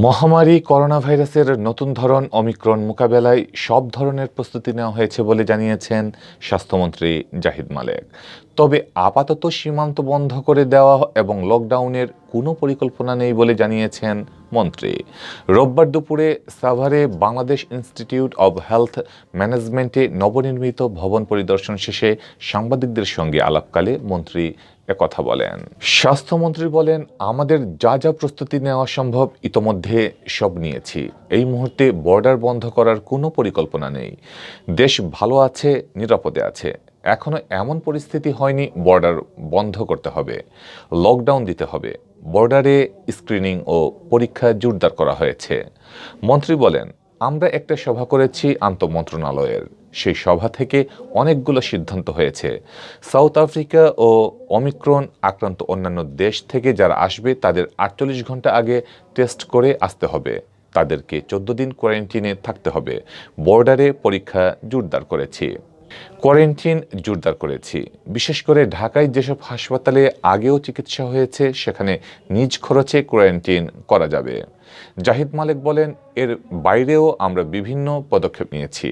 মহামারী করোনা ভাইরাসের নতুন ধরন ওমিক্রন মোকাবেলায় সব ধরনের প্রস্তুতি নেওয়া হয়েছে বলে জানিয়েছেন স্বাস্থ্যমন্ত্রী জাহিদ মালেক। তবে আপাতত সীমান্ত বন্ধ করে দেওয়া এবং লকডাউনের কোনো পরিকল্পনা নেই বলে জানিয়েছেন মন্ত্রী। রোববার দুপুরে সাভারে বাংলাদেশ ইনস্টিটিউট অব হেলথ ম্যানেজমেন্টে নবনির্মিত ভবন পরিদর্শন শেষে সাংবাদিকদের সঙ্গে আলাপকালে মন্ত্রী কথা বলেন। স্বাস্থ্যমন্ত্রী বলেন, আমাদের যা যা প্রস্তুতি নেওয়া সম্ভব ইতোমধ্যে সব নিয়েছি। এই মুহূর্তে বর্ডার বন্ধ করার কোনো পরিকল্পনা নেই। দেশ ভালো আছে, নিরাপদে আছে। এখনো এমন পরিস্থিতি হয়নি বর্ডার বন্ধ করতে হবে, লকডাউন দিতে হবে। বর্ডারে স্ক্রিনিং ও পরীক্ষা জোরদার করা হয়েছে। মন্ত্রী বলেন, আমরা একটা সভা করেছি আন্তঃমন্ত্রণালয়ের। সেই সভা থেকে অনেকগুলো সিদ্ধান্ত হয়েছে। সাউথ আফ্রিকা ও ওমিক্রন আক্রান্ত অন্যান্য দেশ থেকে যারা আসবে তাদের 48 ঘন্টা আগে টেস্ট করে আসতে হবে। তাদেরকে 14 দিন কোয়ারেন্টিনে থাকতে হবে। বর্ডারে পরীক্ষা জোরদার করেছি, কোয়ারেন্টিন জোরদার করেছি। বিশেষ করে ঢাকায় যেসব হাসপাতালে আগেও চিকিৎসা হয়েছে সেখানে নিজ খরচে কোয়ারেন্টিন করা যাবে। জাহিদ মালেক বলেন, এর বাইরেও আমরা বিভিন্ন পদক্ষেপ নিয়েছি।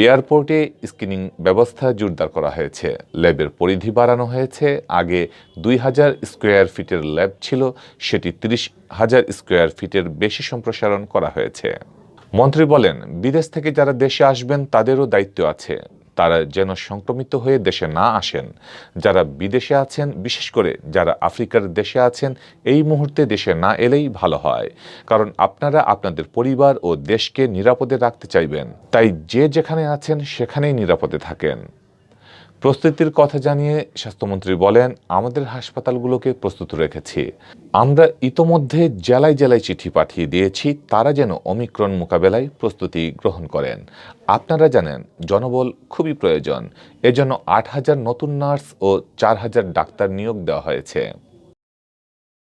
এয়ারপোর্টে স্ক্রিনিং ব্যবস্থা জোরদার করা হয়েছে, ল্যাবের পরিধি বাড়ানো হয়েছে। আগে 2000 স্কোয়ার ফিটের ল্যাব ছিল, সেটি 30,000 স্কোয়ার ফিটের বেশি সম্প্রসারণ করা হয়েছে। মন্ত্রী বলেন, বিদেশ থেকে যারা দেশে আসবেন তাদেরও দায়িত্ব আছে, তারা যেন সংক্রমিত হয়ে দেশে না আসেন। যারা বিদেশে আছেন, বিশেষ করে যারা আফ্রিকার দেশে আছেন, এই মুহূর্তে দেশে না এলেই ভালো হয়। কারণ আপনারা আপনাদের পরিবার ও দেশকে নিরাপদে রাখতে চাইবেন। তাই যে যেখানে আছেন সেখানেই নিরাপদে থাকেন। প্রস্তুতির কথা জানিয়ে স্বাস্থ্যমন্ত্রী বলেন, আমাদের হাসপাতালগুলোকে প্রস্তুত রেখেছি। আমরা ইতোমধ্যে জেলায় জেলায় চিঠি পাঠিয়ে দিয়েছি, তারা যেন ওমিক্রন মোকাবেলায় প্রস্তুতি গ্রহণ করেন। আপনারা জানেন জনবল খুবই প্রয়োজন। এজন্য 8,000 নতুন নার্স ও 4,000 ডাক্তার নিয়োগ দেওয়া হয়েছে।